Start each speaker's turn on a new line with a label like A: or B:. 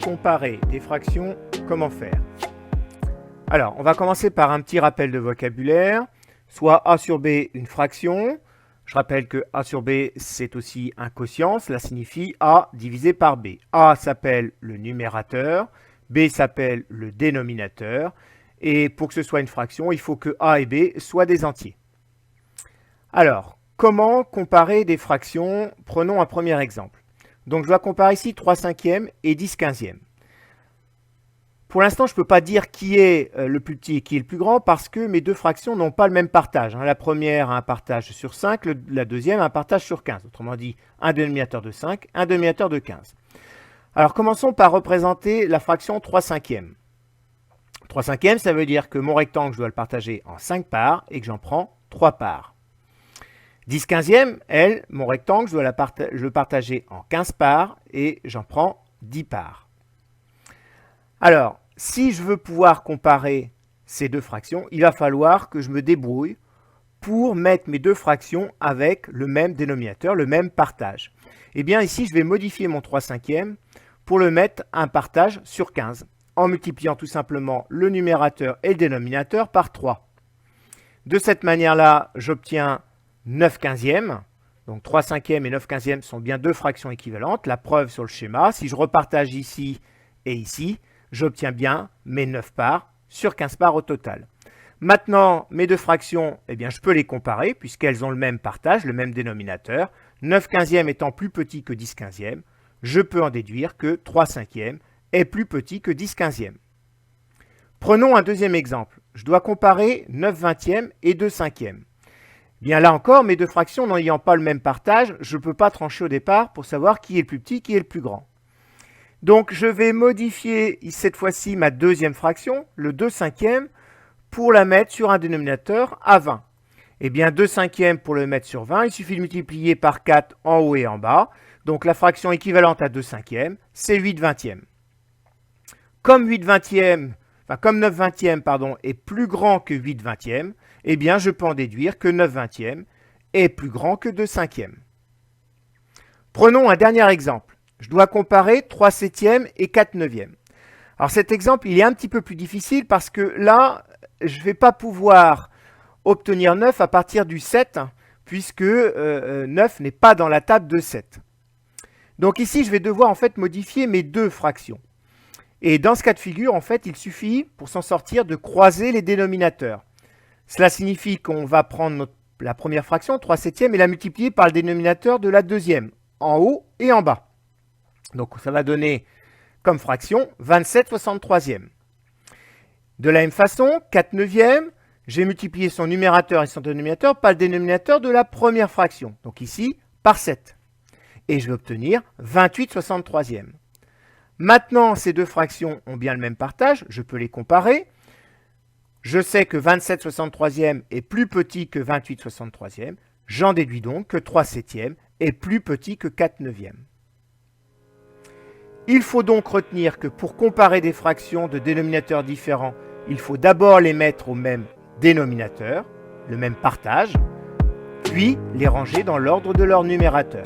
A: comparer des fractions, comment faire? Alors, on va commencer par un petit rappel de vocabulaire. Soit A sur B, une fraction. Je rappelle que A sur B, c'est aussi un quotient. Cela signifie A divisé par B. A s'appelle le numérateur, B s'appelle le dénominateur. Et pour que ce soit une fraction, il faut que A et B soient des entiers. Alors, comment comparer des fractions? Prenons un premier exemple. Donc, je dois comparer ici 3 cinquièmes et 10 quinzièmes. Pour l'instant, je ne peux pas dire qui est le plus petit et qui est le plus grand parce que mes deux fractions n'ont pas le même partage. La première a un partage sur 5, la deuxième a un partage sur 15. Autrement dit, un dénominateur de 5, un dénominateur de 15. Alors, commençons par représenter la fraction 3 cinquièmes. 3 cinquièmes, ça veut dire que mon rectangle, je dois le partager en 5 parts et que j'en prends 3 parts. 10 quinzièmes, elle, mon rectangle, je dois le partager en 15 parts et j'en prends 10 parts. Alors, si je veux pouvoir comparer ces deux fractions, il va falloir que je me débrouille pour mettre mes deux fractions avec le même dénominateur, le même partage. Eh bien, ici, je vais modifier mon 3 cinquièmes pour le mettre un partage sur 15, en multipliant tout simplement le numérateur et le dénominateur par 3. De cette manière-là, j'obtiens 9 quinzièmes. Donc 3 cinquièmes et 9 quinzièmes sont bien deux fractions équivalentes. La preuve sur le schéma, si je repartage ici et ici, j'obtiens bien mes 9 parts sur 15 parts au total. Maintenant, mes deux fractions, eh bien, je peux les comparer puisqu'elles ont le même partage, le même dénominateur. 9 quinzièmes étant plus petit que 10 quinzièmes, je peux en déduire que 3 cinquièmes est plus petit que 10 quinzièmes. Prenons un deuxième exemple. Je dois comparer 9 vingtièmes et 2 cinquièmes. Bien là encore, mes deux fractions n'ayant pas le même partage, je ne peux pas trancher au départ pour savoir qui est le plus petit, qui est le plus grand. Donc je vais modifier cette fois-ci ma deuxième fraction, le 2 cinquièmes, pour la mettre sur un dénominateur à 20. Eh bien 2 cinquièmes pour le mettre sur 20, il suffit de multiplier par 4 en haut et en bas. Donc la fraction équivalente à 2 cinquièmes, c'est 8 vingtièmes. Comme 9 vingtièmes est plus grand que 8 vingtièmes, eh bien je peux en déduire que 9 vingtièmes est plus grand que 2 cinquièmes. Prenons un dernier exemple. Je dois comparer 3 septièmes et 4 neuvièmes. Alors cet exemple, il est un petit peu plus difficile parce que là, je ne vais pas pouvoir obtenir 9 à partir du 7 puisque 9 n'est pas dans la table de 7. Donc ici, je vais devoir en fait modifier mes deux fractions. Et dans ce cas de figure, en fait, il suffit pour s'en sortir de croiser les dénominateurs. Cela signifie qu'on va prendre la première fraction, 3 septièmes, et la multiplier par le dénominateur de la deuxième, en haut et en bas. Donc ça va donner comme fraction 27 63e. De la même façon, 4 neuvièmes, j'ai multiplié son numérateur et son dénominateur par le dénominateur de la première fraction. Donc ici, par 7. Et je vais obtenir 28 63e. Maintenant, ces deux fractions ont bien le même partage, je peux les comparer. Je sais que 27 63e est plus petit que 28 63e. J'en déduis donc que 3 septièmes est plus petit que 4 neuvièmes. Il faut donc retenir que pour comparer des fractions de dénominateurs différents, il faut d'abord les mettre au même dénominateur, le même partage, puis les ranger dans l'ordre de leur numérateur.